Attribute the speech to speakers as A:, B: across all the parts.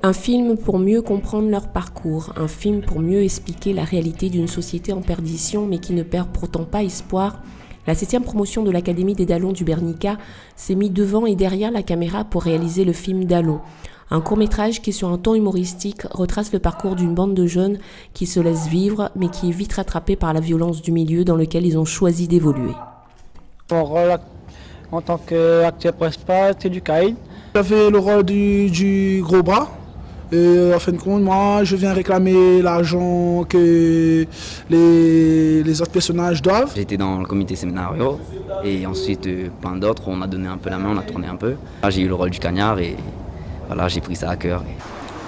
A: Un film pour mieux comprendre leur parcours, un film pour mieux expliquer la réalité d'une société en perdition mais qui ne perd pourtant pas espoir. La 7e promotion de l'Académie des Dallons du Bernica s'est mis devant et derrière la caméra pour réaliser le film Dallons. Un court-métrage qui, sur un ton humoristique, retrace le parcours d'une bande de jeunes qui se laissent vivre mais qui est vite rattrapée par la violence du milieu dans lequel ils ont choisi d'évoluer.
B: Mon rôle en tant qu'acteur principal, c'est du Kaïd.
C: J'avais le rôle du gros bras. Et en fin de compte, moi, je viens réclamer l'argent que les autres personnages doivent.
D: J'étais dans le comité scénario et ensuite plein d'autres, on a donné un peu la main, on a tourné un peu. Là, j'ai eu le rôle du cagnard et voilà, j'ai pris ça à cœur.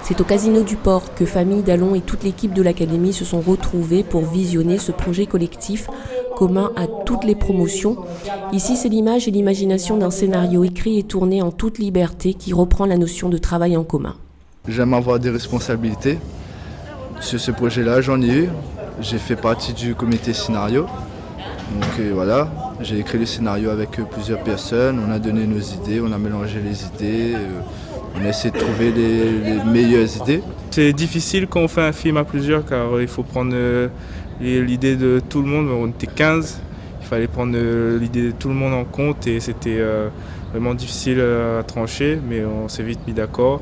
A: C'est au Casino du Port que Famille Dallons et toute l'équipe de l'Académie se sont retrouvés pour visionner ce projet collectif commun à toutes les promotions. Ici, c'est l'image et l'imagination d'un scénario écrit et tourné en toute liberté qui reprend la notion de travail en commun.
E: J'aime avoir des responsabilités. Sur ce projet-là, j'en ai eu. J'ai fait partie du comité scénario. Donc voilà, j'ai écrit le scénario avec plusieurs personnes. On a donné nos idées, on a mélangé les idées. On a essayé de trouver les meilleures idées.
F: C'est difficile quand on fait un film à plusieurs car il faut prendre l'idée de tout le monde. On était 15, il fallait prendre l'idée de tout le monde en compte et c'était vraiment difficile à trancher, mais on s'est vite mis d'accord.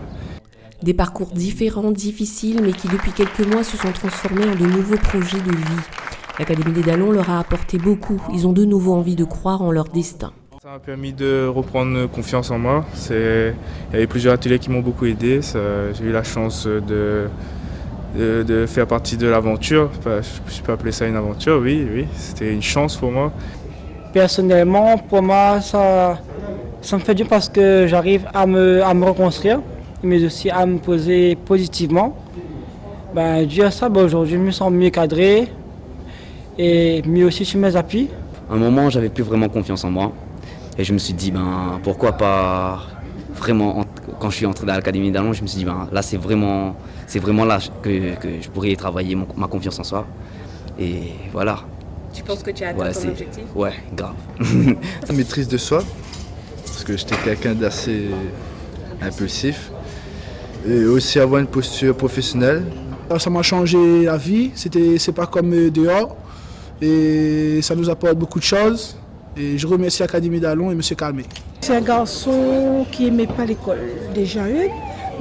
A: Des parcours différents, difficiles, mais qui depuis quelques mois se sont transformés en de nouveaux projets de vie. L'Académie des Dallons leur a apporté beaucoup. Ils ont de nouveau envie de croire en leur destin.
F: Ça m'a permis de reprendre confiance en moi. Il y avait plusieurs ateliers qui m'ont beaucoup aidé. J'ai eu la chance de faire partie de l'aventure. Je peux appeler ça une aventure, oui. C'était une chance pour moi.
B: Personnellement, pour moi, ça me fait du bien parce que j'arrive à me reconstruire, mais aussi à me poser positivement. Dû à ça, aujourd'hui, je me sens mieux cadré et mieux aussi sur mes appuis.
D: À un moment, j'avais plus vraiment confiance en moi. Et je me suis dit, pourquoi pas vraiment, quand je suis entré dans l'Académie Dallons, je me suis dit, là, c'est vraiment là que je pourrais travailler ma confiance en soi. Et voilà.
A: Tu penses que tu as atteint ton objectif ?
D: Ouais, grave.
E: La maîtrise de soi, parce que j'étais quelqu'un d'assez impulsif. Et aussi avoir une posture professionnelle.
C: Ça m'a changé la vie, c'est pas comme dehors. Et ça nous apporte beaucoup de choses. Et je remercie l'Académie Dallons et M. Calmé.
G: C'est un garçon qui n'aimait pas l'école déjà.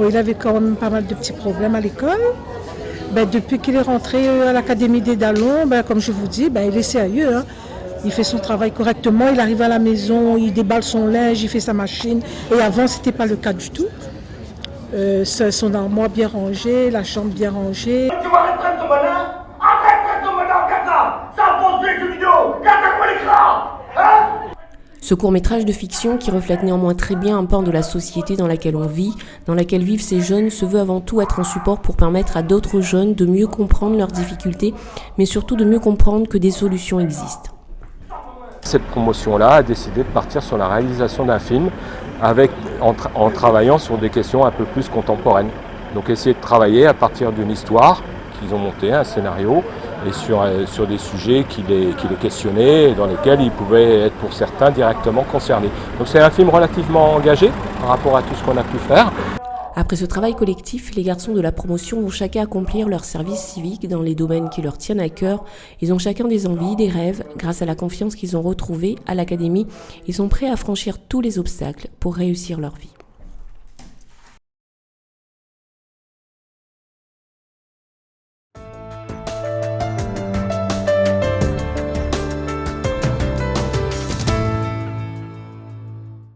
G: Il avait quand même pas mal de petits problèmes à l'école. Depuis qu'il est rentré à l'Académie des Dallons, comme je vous dis, il est sérieux. Il fait son travail correctement, il arrive à la maison, il déballe son linge, il fait sa machine. Et avant, ce n'était pas le cas du tout. Son armoire bien rangée, la chambre bien rangée.
H: Tu vas arrêter ton bonheur? Arrête ton bonheur, regarde ça! Ça pose des jeux vidéo! Regarde quoi l'écran!
A: Ce court-métrage de fiction, qui reflète néanmoins très bien un pan de la société dans laquelle on vit, dans laquelle vivent ces jeunes, se veut avant tout être un support pour permettre à d'autres jeunes de mieux comprendre leurs difficultés, mais surtout de mieux comprendre que des solutions existent.
I: Cette promotion-là a décidé de partir sur la réalisation d'un film en travaillant sur des questions un peu plus contemporaines. Donc essayer de travailler à partir d'une histoire qu'ils ont montée, un scénario, et sur des sujets qui les questionnaient et dans lesquels ils pouvaient être pour certains directement concernés. Donc c'est un film relativement engagé par rapport à tout ce qu'on a pu faire.
A: Après ce travail collectif, les garçons de la promotion vont chacun accomplir leur service civique dans les domaines qui leur tiennent à cœur. Ils ont chacun des envies, des rêves. Grâce à la confiance qu'ils ont retrouvée à l'Académie, ils sont prêts à franchir tous les obstacles pour réussir leur vie.